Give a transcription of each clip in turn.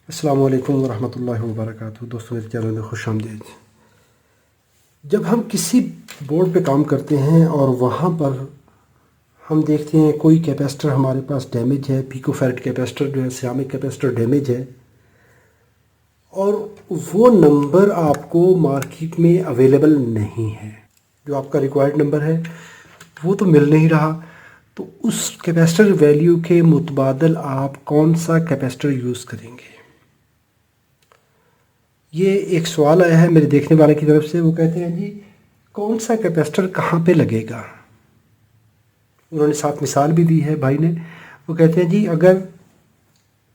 अस्सलामु अलैकुम वरहमतुल्लाहि वबरकातुहू। दोस्तों, मेरे चैनल में खुश आमदीद। जब हम किसी बोर्ड पे काम करते हैं और वहाँ पर हम देखते हैं कोई कैपेसिटर हमारे पास डैमेज है, पिकोफैरेड कैपेसिटर जो है, सिरामिक कैपेसिटर डैमेज है, और वो नंबर आपको मार्केट में अवेलेबल नहीं है, जो आपका रिक्वायर्ड नंबर है वो तो मिल नहीं रहा, तो उस कैपेसिटर वैल्यू के मुतबादल आप कौन सा कैपेसिटर यूज़ करेंगे। ये एक सवाल आया है मेरे देखने वाले की तरफ से। वो कहते हैं जी, कौन सा कैपेसिटर कहाँ पे लगेगा। उन्होंने साथ मिसाल भी दी है भाई ने। वो कहते हैं जी, अगर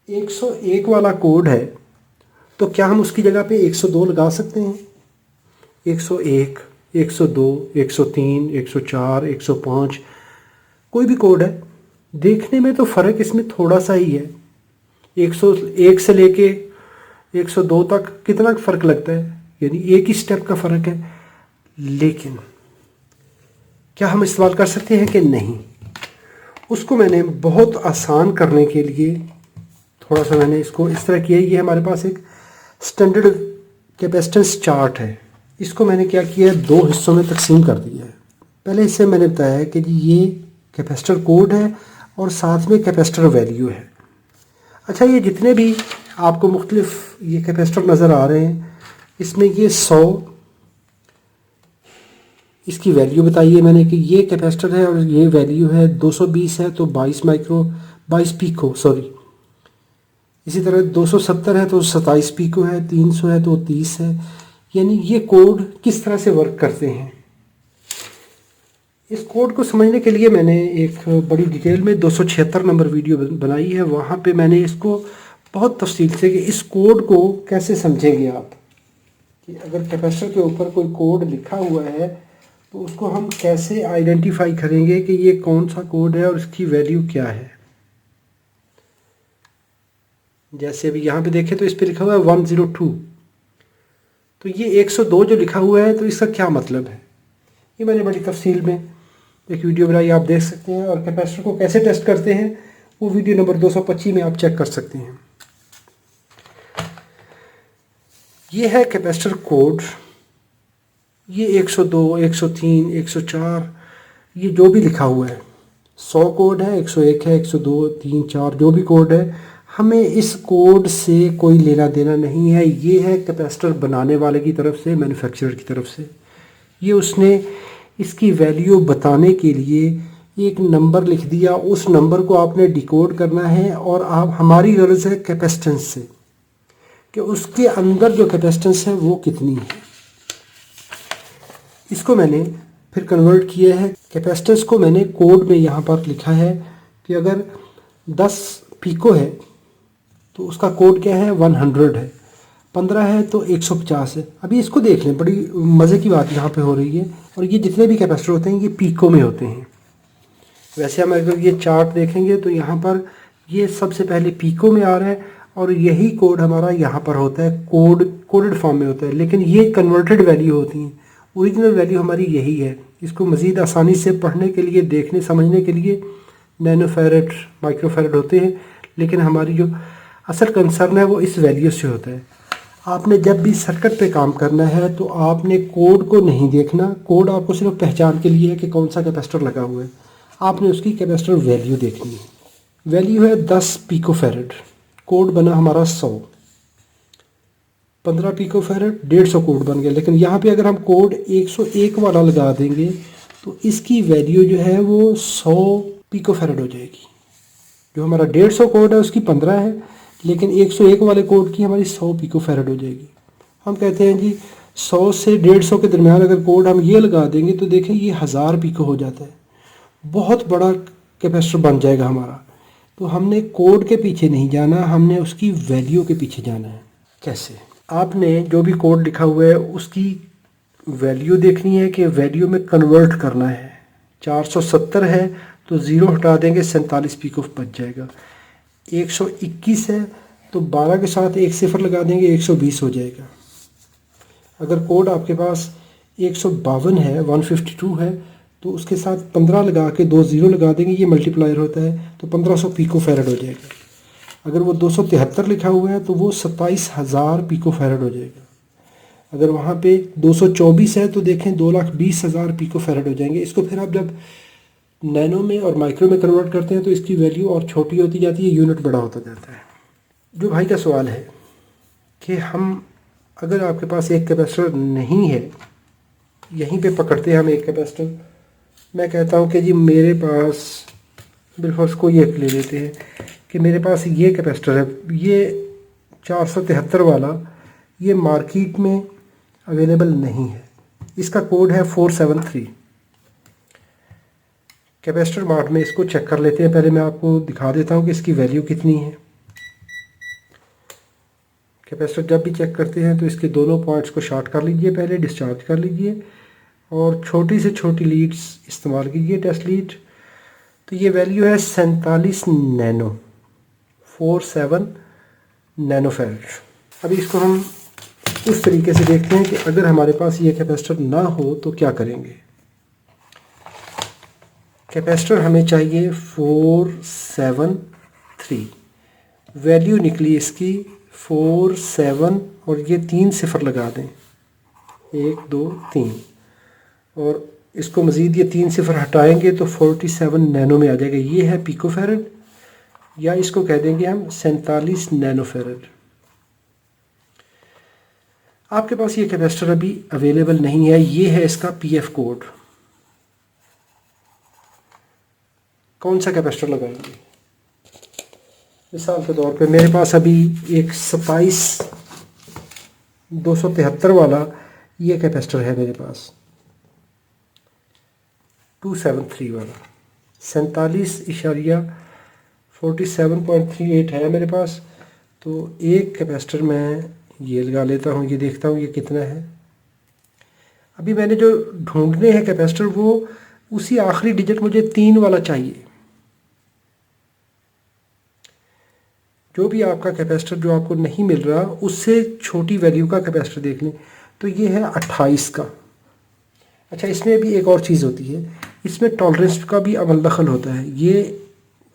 101 वाला कोड है तो क्या हम उसकी जगह पे 102 लगा सकते हैं। 101, 102, 103, 104, 105 कोई भी कोड है, देखने में तो फ़र्क इसमें थोड़ा सा ही है। 101 से लेके 102 तक कितना फ़र्क लगता है, यानी एक ही स्टेप का फ़र्क है। लेकिन क्या हम इस्तेमाल कर सकते हैं कि नहीं, उसको मैंने बहुत आसान करने के लिए थोड़ा सा मैंने इसको इस तरह किया। ये हमारे पास एक स्टैंडर्ड कैपेसिटेंस चार्ट है। इसको मैंने क्या किया है, दो हिस्सों में तकसीम कर दिया है। पहले हिस्से में मैंने बताया है कि जी ये कैपेसिटर कोड है और साथ में कैपेसिटर वैल्यू है। अच्छा, ये जितने भी आपको मुख्तलिफ ये कैपेसिटर नज़र आ रहे हैं, इसमें ये 100 इसकी वैल्यू बताई है मैंने कि ये कैपेसिटर है और ये वैल्यू है 220 है तो 22 पीको सॉरी। इसी तरह 270 है तो 27 पीको है, 300 है तो 30 है। यानी ये कोड किस तरह से वर्क करते हैं, इस कोड को समझने के लिए मैंने एक बड़ी डिटेल में 276 नंबर वीडियो बनाई है। वहाँ पे मैंने इसको बहुत तफसील से कि इस कोड को कैसे समझेंगे आप, कि अगर कैपेसिटर के ऊपर कोई कोड लिखा हुआ है तो उसको हम कैसे आइडेंटिफाई करेंगे कि ये कौन सा कोड है और इसकी वैल्यू क्या है। जैसे अभी यहाँ पे देखें तो इस पे लिखा हुआ है 102, तो ये 102 जो लिखा हुआ है तो इसका क्या मतलब है, ये मैंने बड़ी तफसील में एक वीडियो बनाई, आप देख सकते हैं। और कैपेसिटर को कैसे टेस्ट करते हैं वो वीडियो नंबर 225 में आप चेक कर सकते हैं। ये है कैपेसिटर कोड। ये 102, 103, 104 ये जो भी लिखा हुआ है, 100 कोड है, 101 है, 102, 3, 4 जो भी कोड है, हमें इस कोड से कोई लेना देना नहीं है। ये है कैपेसिटर बनाने वाले की तरफ से, मैन्युफैक्चरर की तरफ से। ये उसने इसकी वैल्यू बताने के लिए एक नंबर लिख दिया, उस नंबर को आपने डिकोड करना है। और आप हमारी गर्ज है कैपेसिटेंस से कि उसके अंदर जो कैपेसिटेंस है वो कितनी है। इसको मैंने फिर कन्वर्ट किया है। कैपेसिटेंस को मैंने कोड में यहाँ पर लिखा है कि अगर 10 पीको है तो उसका कोड क्या है, 100 है। 15 है तो 150 है। अभी इसको देख लें, बड़ी मज़े की बात यहाँ पे हो रही है। और ये जितने भी कैपेसिटर होते हैं ये पीको में होते हैं। वैसे हम अगर ये चार्ट देखेंगे तो यहाँ पर ये सबसे पहले पीको में आ रहा है और यही कोड हमारा यहाँ पर होता है, कोडेड फॉर्म में होता है। लेकिन ये कन्वर्टेड वैल्यू होती हैं, ओरिजिनल वैल्यू हमारी यही है। इसको मज़ीद आसानी से पढ़ने के लिए, देखने समझने के लिए नैनोफैरेड, माइक्रोफैरेड होते हैं, लेकिन हमारी जो असल कंसर्न है वो इस वैल्यू से होता है। आपने जब भी सर्किट पे काम करना है तो आपने कोड को नहीं देखना। कोड आपको सिर्फ पहचान के लिए है कि कौन सा कैपेसिटर लगा हुआ है। आपने उसकी कैपेसिटर वैल्यू देखनी है। वैल्यू है 10 पिकोफैरेड, कोड बना हमारा 100। 15 पिकोफैरेड 150 कोड बन गया। लेकिन यहाँ पे अगर हम कोड 101 वाला लगा देंगे तो इसकी वैल्यू जो है वो 100 पिकोफैरेड हो जाएगी। जो हमारा 150 कोड है उसकी 15 है, लेकिन 101 वाले कोड की हमारी 100 पिकोफैरेड हो जाएगी। हम कहते हैं जी 100 से 150 के दरमियान अगर कोड हम ये लगा देंगे तो देखें ये 1000 पिको हो जाता है। बहुत बड़ा कैपेसिटर बन जाएगा हमारा। तो हमने कोड के पीछे नहीं जाना, हमने उसकी वैल्यू के पीछे जाना है। कैसे, आपने जो भी कोड लिखा हुआ है उसकी वैल्यू देखनी है कि वैल्यू में कन्वर्ट करना है। 470 है तो 0 हटा देंगे, 47 पिको बच जाएगा। 121 है तो 12 के साथ एक सिफर लगा देंगे, 120 हो जाएगा। अगर कोड आपके पास 152 है, 152 है, तो उसके साथ 15 लगा के 2 0 लगा देंगे, ये मल्टीप्लायर होता है, तो 1500 पिको फैरेड हो जाएगा। अगर वो 273 लिखा हुआ है तो वो 27,000 पिको फैरड हो जाएगा। अगर वहाँ पे 224 है तो देखें 2,20,000 पिको फैरड हो जाएंगे। इसको फिर आप जब नैनो में और माइक्रो में कन्वर्ट करते हैं तो इसकी वैल्यू और छोटी होती जाती है, यूनिट बड़ा होता जाता है। जो भाई का सवाल है कि हम अगर आपके पास एक कैपेसिटर नहीं है, यहीं पे पकड़ते हैं हम एक कैपेसिटर, मैं कहता हूँ कि जी मेरे पास बिल्कुल उसको ये ले लेते हैं कि मेरे पास ये कैपेसिटर है, ये 473 वाला, ये मार्केट में अवेलेबल नहीं है, इसका कोड है 473। कैपेसिटर मार्ट में इसको चेक कर लेते हैं। पहले मैं आपको दिखा देता हूँ कि इसकी वैल्यू कितनी है। कैपेसिटर जब भी चेक करते हैं तो इसके दोनों पॉइंट्स को शॉर्ट कर लीजिए, पहले डिस्चार्ज कर लीजिए और छोटी से छोटी लीड्स इस्तेमाल कीजिए, टेस्ट लीड। तो ये वैल्यू है 47 नैनो, 47 नैनो फैराड। अभी इसको हम इस तरीके से देखते हैं कि अगर हमारे पास ये कैपेसिटर ना हो तो क्या करेंगे। कैपेसिटर हमें चाहिए 473, वैल्यू निकली इसकी 47 और ये 3 सिफर लगा दें, 1 2 3, और इसको मज़ीद ये 3 सिफर हटाएंगे तो 47 नैनो में आ जाएगा। ये है पिको फैरड, या इसको कह देंगे हम 47 नैनो फैरड। आपके पास ये कैपेसिटर अभी अवेलेबल नहीं है, ये है इसका पीएफ कोड। कौन सा कैपेसिटर लगाएंगे? मिसाल के तौर पे मेरे पास अभी एक 27,273 वाला ये कैपेसिटर है मेरे पास, 273 वाला, 47.38 है मेरे पास। तो एक कैपेसिटर मैं ये लगा लेता हूँ, ये देखता हूँ ये कितना है। अभी मैंने जो ढूंढने हैं कैपेसिटर, वो उसी आखिरी डिजिट मुझे 3 वाला चाहिए। जो भी आपका कैपेसिटर जो आपको नहीं मिल रहा, उससे छोटी वैल्यू का कैपेसिटर देख लें। तो ये है 28 का। अच्छा, इसमें भी एक और चीज़ होती है, इसमें टॉलरेंस का भी अमल दखल होता है। ये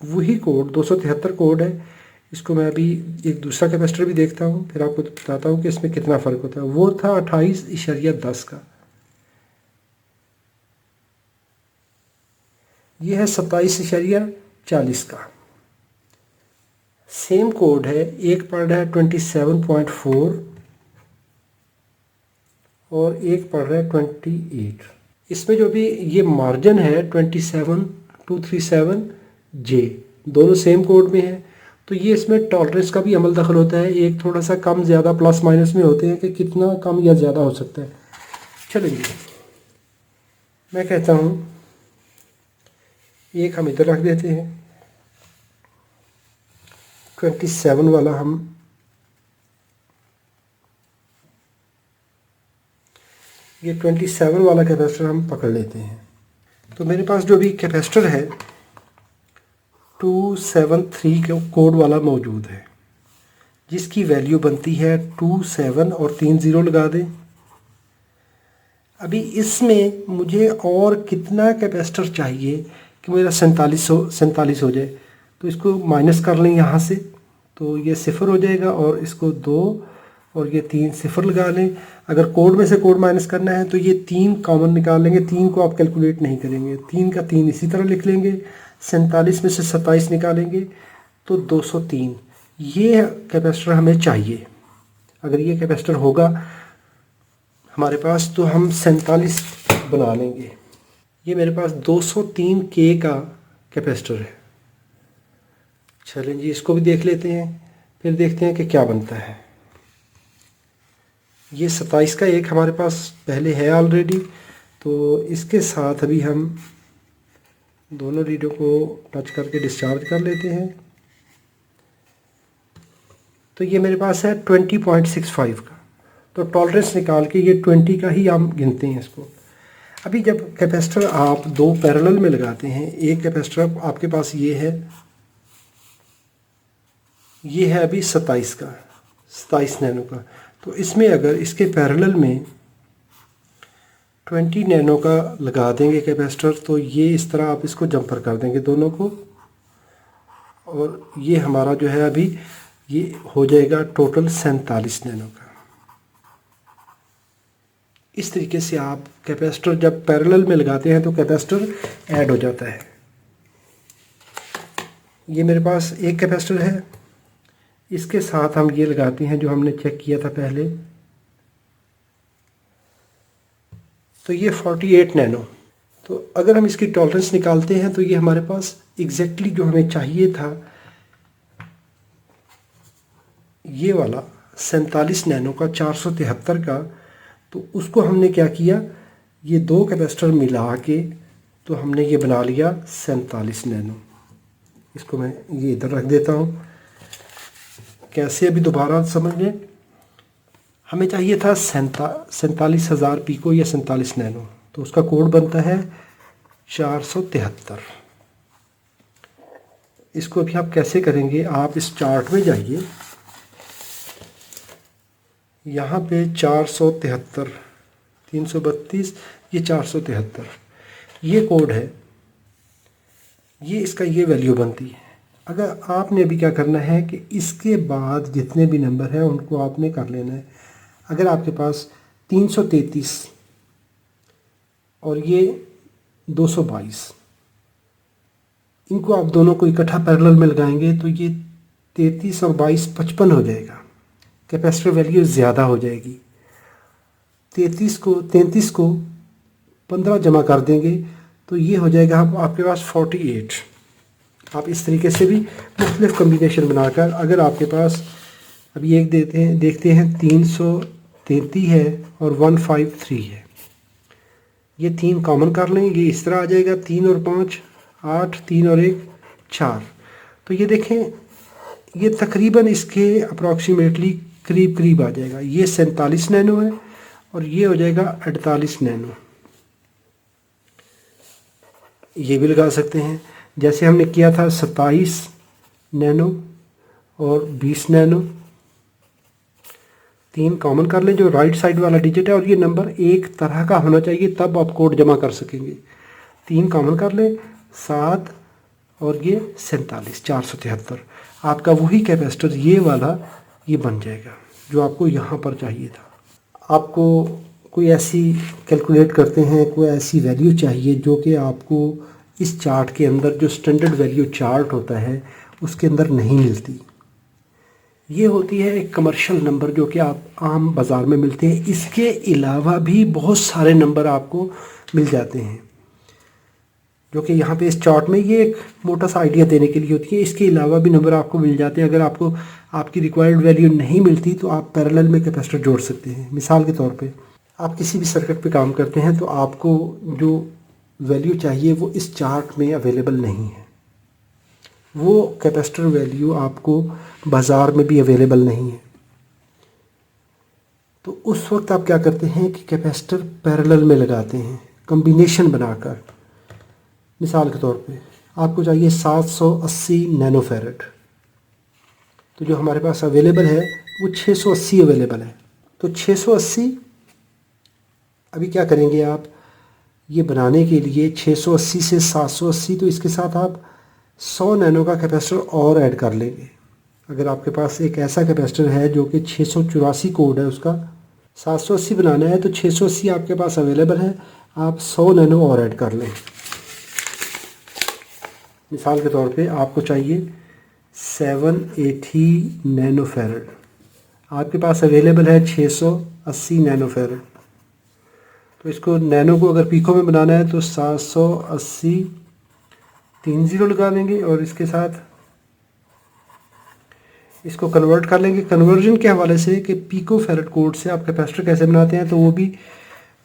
वही कोड 273 कोड है। इसको मैं अभी एक दूसरा कैपेसिटर भी देखता हूँ, फिर आपको बताता हूँ कि इसमें कितना फ़र्क होता है। वो था 28.10 का, ये है 27.40 का। सेम कोड है, एक पड़ रहा है 27.4 और एक पड़ रहा है 28। इसमें जो भी ये मार्जिन है 27237J, दोनों सेम कोड में है। तो ये इसमें टॉलरेंस का भी अमल दखल होता है, एक थोड़ा सा कम ज़्यादा प्लस माइनस में होते हैं कि कितना कम या ज़्यादा हो सकता है। चलिए मैं कहता हूँ एक हम इधर रख देते हैं, 27 वाला हम ये 27 वाला कैपेसिटर हम पकड़ लेते हैं। तो मेरे पास जो भी कैपेसिटर है 273 के कोड वाला मौजूद है, जिसकी वैल्यू बनती है 27 और 3 ज़ीरो लगा दें। अभी इसमें मुझे और कितना कैपेसिटर चाहिए कि मेरा 47 हो जाए। तो इसको माइनस कर लें यहाँ से, तो ये सिफर हो जाएगा, और इसको 2 और ये 3 सिफर लगा लें। अगर कोड में से कोड माइनस करना है तो ये 3 कॉमन निकाल लेंगे, 3 को आप कैलकुलेट नहीं करेंगे, 3 का 3 इसी तरह लिख लेंगे। 47 में से 27 निकालेंगे तो 203। ये कैपेसिटर हमें चाहिए। अगर ये कैपेसिटर होगा हमारे पास तो हम 47 बना लेंगे। ये मेरे पास 203K का कैपेसिटर है। चलें जी, इसको भी देख लेते हैं, फिर देखते हैं कि क्या बनता है। ये 27 का एक हमारे पास पहले है ऑलरेडी, तो इसके साथ अभी हम दोनों रीडों को टच करके डिस्चार्ज कर लेते हैं। तो ये मेरे पास है 20.65 का। तो टॉलरेंस निकाल के ये 20 का ही हम गिनते हैं इसको। अभी जब कैपेसिटर आप दो पैरेलल में लगाते हैं, एक कैपेसिटर आपके पास ये है अभी 27 का, 27 नैनो का। तो इसमें अगर इसके पैरेलल में 20 नैनो का लगा देंगे कैपेसिटर, तो ये इस तरह आप इसको जंपर कर देंगे दोनों को, और ये हमारा जो है अभी ये हो जाएगा टोटल 47 नैनो का। इस तरीके से आप कैपेसिटर जब पैरेलल में लगाते हैं तो कैपेसिटर ऐड हो जाता है। ये मेरे पास एक कैपेसिटर है, इसके साथ हम ये लगाते हैं जो हमने चेक किया था पहले, तो ये 48 नैनो। तो अगर हम इसकी टॉलरेंस निकालते हैं तो ये हमारे पास एग्जैक्टली जो हमें चाहिए था, ये वाला 47 नैनो का 473 का, तो उसको हमने क्या किया, ये दो कैपेसिटर मिला के तो हमने ये बना लिया 47 नैनो। इसको मैं ये इधर रख देता हूँ। कैसे, अभी दोबारा समझ लें। हमें चाहिए था 47,000 पिको या 47 नैनो, तो उसका कोड बनता है 473। इसको अभी आप कैसे करेंगे, आप इस चार्ट में जाइए, यहाँ पे 473, 332, ये 473, ये कोड है, ये इसका ये वैल्यू बनती है। अगर आपने अभी क्या करना है कि इसके बाद जितने भी नंबर हैं उनको आपने कर लेना है। अगर आपके पास 333 और ये 222, इनको आप दोनों को इकट्ठा पैरेलल में लगाएंगे तो ये 33 और 22 55 हो जाएगा। कैपेसिटर वैल्यू ज़्यादा हो जाएगी। 33 को 15 जमा कर देंगे तो ये हो जाएगा आपके पास 48। आप इस तरीके से भी मुख्तलिफ कम्बिनेशन बनाकर, अगर आपके पास अभी एक देखते हैं 333 है और 153 है, ये 3 कॉमन कर लें, ये इस तरह आ जाएगा 3 और 5 8, 3 और 1 4। तो ये देखें, ये तकरीबन इसके अप्रॉक्सीमेटली करीब करीब आ जाएगा। ये 47 नैनो है और ये हो जाएगा 48 नैनो। ये भी लगा सकते हैं जैसे हमने किया था 27 नैनो और 20 नैनो। 3 कॉमन कर लें जो राइट साइड वाला डिजिट है, और ये नंबर एक तरह का होना चाहिए तब आप कोड जमा कर सकेंगे। 3 कॉमन कर लें, 7 और ये 47, 473। आपका वही कैपेसिटर ये वाला ये बन जाएगा जो आपको यहाँ पर चाहिए था। आपको कोई ऐसी कैलकुलेट करते हैं, कोई ऐसी वैल्यू चाहिए जो कि आपको इस चार्ट के अंदर, जो स्टैंडर्ड वैल्यू चार्ट होता है उसके अंदर नहीं मिलती। ये होती है एक कमर्शियल नंबर जो कि आप आम बाज़ार में मिलते हैं। इसके अलावा भी बहुत सारे नंबर आपको मिल जाते हैं जो कि यहाँ पे इस चार्ट में ये एक मोटा सा आइडिया देने के लिए होती है। इसके अलावा भी नंबर आपको मिल जाते हैं। अगर आपको आपकी रिक्वायर्ड वैल्यू नहीं मिलती तो आप पैरेलल में कैपेसिटर जोड़ सकते हैं। मिसाल के तौर पे आप किसी भी सर्किट पे काम करते हैं तो आपको जो वैल्यू चाहिए वो इस चार्ट में अवेलेबल नहीं है। वो कैपेसिटर वैल्यू आपको बाज़ार में भी अवेलेबल नहीं है। तो उस वक्त आप क्या करते हैं कि कैपेसिटर पैरेलल में लगाते हैं कॉम्बिनेशन बनाकर। मिसाल के तौर पे आपको चाहिए 780 नैनोफैरड, तो जो हमारे पास अवेलेबल है वो 680 अवेलेबल है। तो 680 अभी क्या करेंगे आप, ये बनाने के लिए 680 से 780, तो इसके साथ आप 100 नैनो का कैपेसिटर और ऐड कर लेंगे। अगर आपके पास एक ऐसा कैपेसिटर है जो कि 684 कोड है, उसका 780 बनाना है, तो 680 आपके पास अवेलेबल है, आप 100 नैनो और ऐड कर लें। मिसाल के तौर पे आपको चाहिए 780 नैनोफैरड, आपके पास अवेलेबल है 680 नैनोफैरड। तो इसको नैनो को अगर पीको में बनाना है तो 780 3 0 लगा लेंगे और इसके साथ इसको कन्वर्ट कर लेंगे कन्वर्जन के हवाले से कि पिको फैरड कोड से आप कैपेसिटर कैसे बनाते हैं। तो वो भी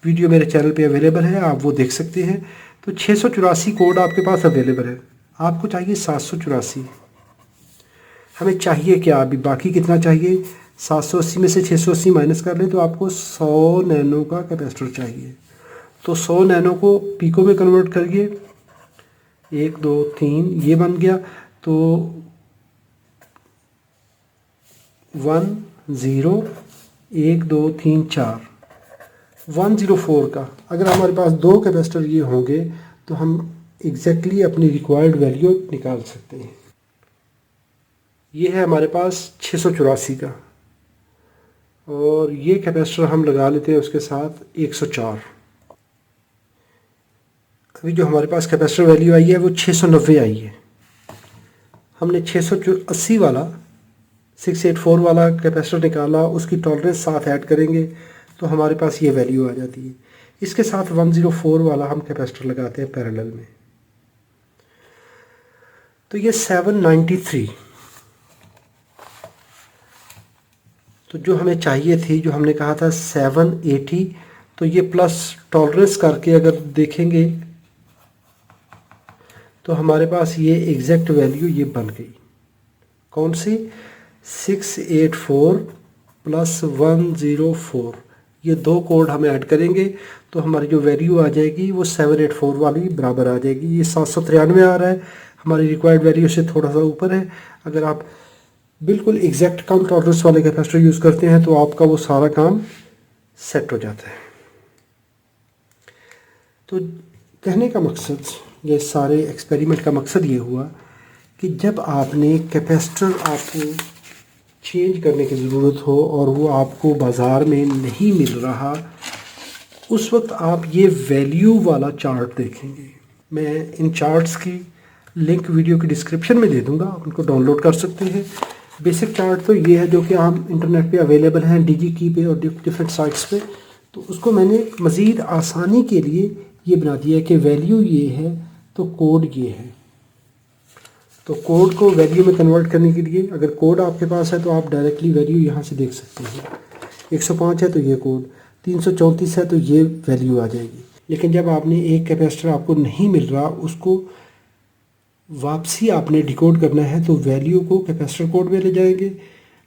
वीडियो मेरे चैनल पे अवेलेबल है, आप वो देख सकते हैं। तो 684 कोड आपके पास अवेलेबल है, आपको चाहिए 784। हमें चाहिए क्या, अभी बाकी कितना चाहिए, 780 में से 680 माइनस कर लें तो आपको 100 नैनो का कैपेसिटर चाहिए। तो 100 नैनो को पिको में कन्वर्ट करिए, 1 2 3 ये बन गया। तो 1 0 1 2 3 4 104 का अगर हमारे पास 2 कैपेसिटर ये होंगे तो हम एग्जैक्टली अपनी रिक्वायर्ड वैल्यू निकाल सकते हैं। ये है हमारे पास 684 का, और ये कैपेसिटर हम लगा लेते हैं उसके साथ 104। अभी जो हमारे पास कैपेसिटर वैल्यू आई है वो 690 आई है। हमने 680 वाला 684 वाला कैपेसिटर निकाला, उसकी टॉलरेंस साथ ऐड करेंगे तो हमारे पास ये वैल्यू आ जाती है। इसके साथ 104 वाला हम कैपेसिटर लगाते हैं पैरेलल में, तो ये 793। तो जो हमें चाहिए थी, जो हमने कहा था 780, तो ये प्लस टॉलरेंस करके अगर देखेंगे तो हमारे पास ये एग्जैक्ट वैल्यू ये बन गई। कौन सी? 684 प्लस 104, ये दो कोड हम ऐड करेंगे तो हमारी जो वैल्यू आ जाएगी वो 784 वाली बराबर आ जाएगी। ये 793 आ रहा है, हमारी रिक्वायर्ड वैल्यू से थोड़ा सा ऊपर है। अगर आप बिल्कुल एग्जैक्ट कम टॉलरेंस वाले कैपेसिटर यूज़ करते हैं तो आपका वो सारा काम सेट हो जाता है। तो कहने का मकसद, ये सारे एक्सपेरिमेंट का मकसद ये हुआ कि जब आपने कैपेसिटर आपको चेंज करने की ज़रूरत हो और वो आपको बाज़ार में नहीं मिल रहा, उस वक्त आप ये वैल्यू वाला चार्ट देखेंगे। मैं इन चार्ट्स की लिंक वीडियो की डिस्क्रिप्शन में दे दूंगा, आप उनको डाउनलोड कर सकते हैं। बेसिक चार्ट तो ये है जो कि हम इंटरनेट पे अवेलेबल हैं, DigiKey पे और डिफरेंट साइट्स पे। तो उसको मैंने मज़ीद आसानी के लिए ये बना दिया कि वैल्यू ये है तो कोड ये है। तो कोड को वैल्यू में कन्वर्ट करने के लिए अगर कोड आपके पास है तो आप डायरेक्टली वैल्यू यहाँ से देख सकते हैं। 105 है तो ये कोड, 334 है तो ये वैल्यू आ जाएगी। लेकिन जब आपने एक कैपेसिटर आपको नहीं मिल रहा, उसको वापसी आपने डिकोड करना है तो वैल्यू को कैपेसिटर कोड में ले जाएंगे।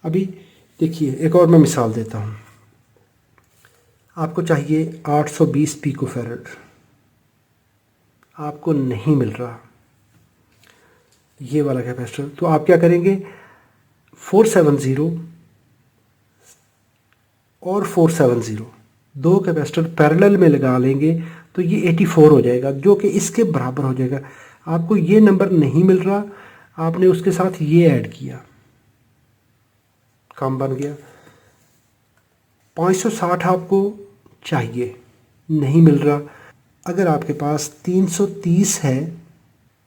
अभी देखिए एक और मैं मिसाल देता हूँ। आपको चाहिए 820 पिकोफैरेड, आपको नहीं मिल रहा ये वाला कैपेसिटर, तो आप क्या करेंगे? 470 और 470 दो कैपेसिटर पैरेलल में लगा लेंगे तो ये 84 हो जाएगा, जो कि इसके बराबर हो जाएगा। आपको ये नंबर नहीं मिल रहा, आपने उसके साथ ये ऐड किया, काम बन गया। 560 आपको चाहिए, नहीं मिल रहा। अगर आपके पास 330 है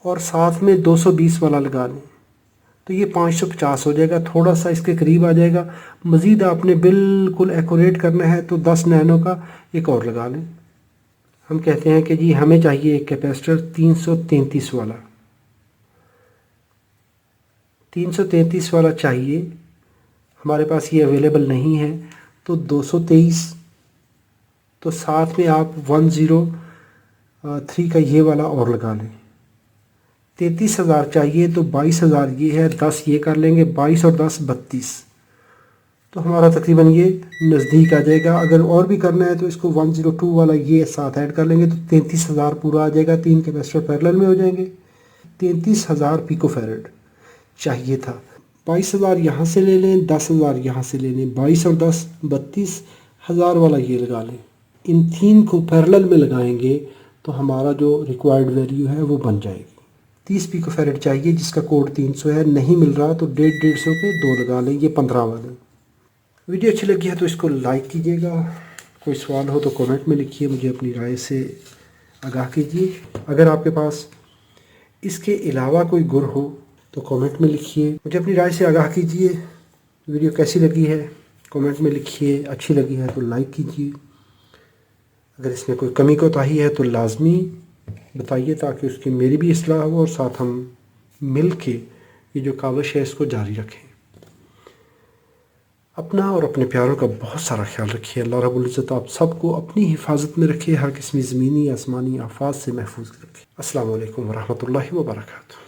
और साथ में 220 वाला लगा लें तो ये 550 हो जाएगा, थोड़ा सा इसके करीब आ जाएगा। मज़ीद आपने बिल्कुल एक्यूरेट करना है तो 10 नैनो का एक और लगा लें। हम कहते हैं कि जी हमें चाहिए एक कैपेसिटर 333 वाला, 333 वाला चाहिए, हमारे पास ये अवेलेबल नहीं है तो 223, तो साथ में आप 103 का ये वाला और लगा लें। 33,000 चाहिए तो 22,000 ये है, 10 ये कर लेंगे, 22 और 10 32, तो हमारा तकरीबन ये नज़दीक आ जाएगा। अगर और भी करना है तो इसको 102 वाला ये साथ ऐड कर लेंगे तो 33,000 पूरा आ जाएगा। 3 कैपेसिटर पैरेलल में हो जाएंगे। 33,000 पिकोफैरेड चाहिए था। 22,000 यहाँ से ले लें, 10,000 यहाँ से ले लें, 22 और 10 32,000 वाला ये लगा लें। इन 3 को पैरेलल में लगाएंगे तो हमारा जो रिक्वायर्ड वैल्यू है वो बन जाएगी। 30 पिकोफैरेड चाहिए जिसका कोड 300 है, नहीं मिल रहा तो 150 के 2 लगा लें, ये 15 वाले। वीडियो अच्छी लगी है तो इसको लाइक कीजिएगा। कोई सवाल हो तो कमेंट में लिखिए, मुझे अपनी राय से आगाह कीजिए। अगर आपके पास इसके अलावा कोई गुर हो तो कमेंट में लिखिए, मुझे अपनी राय से आगाह कीजिए। वीडियो कैसी लगी है कमेंट में लिखिए, अच्छी लगी है तो लाइक कीजिए। अगर इसमें कोई कमी कोताही है तो लाजमी बताइए ताकि उसकी मेरी भी इस्लाह हो और साथ हम मिल के ये जो काविश है इसको जारी रखें। अपना और अपने प्यारों का बहुत सारा ख्याल रखिए। अल्लाह रब्बुल इज़्ज़त आप सबको अपनी हिफाजत में रखे, हर किस्म ज़मीनी आसमानी आफात से महफूज रखे। अस्सलाम वालेकुम व रहमतुल्लाहि व बरकातुहू।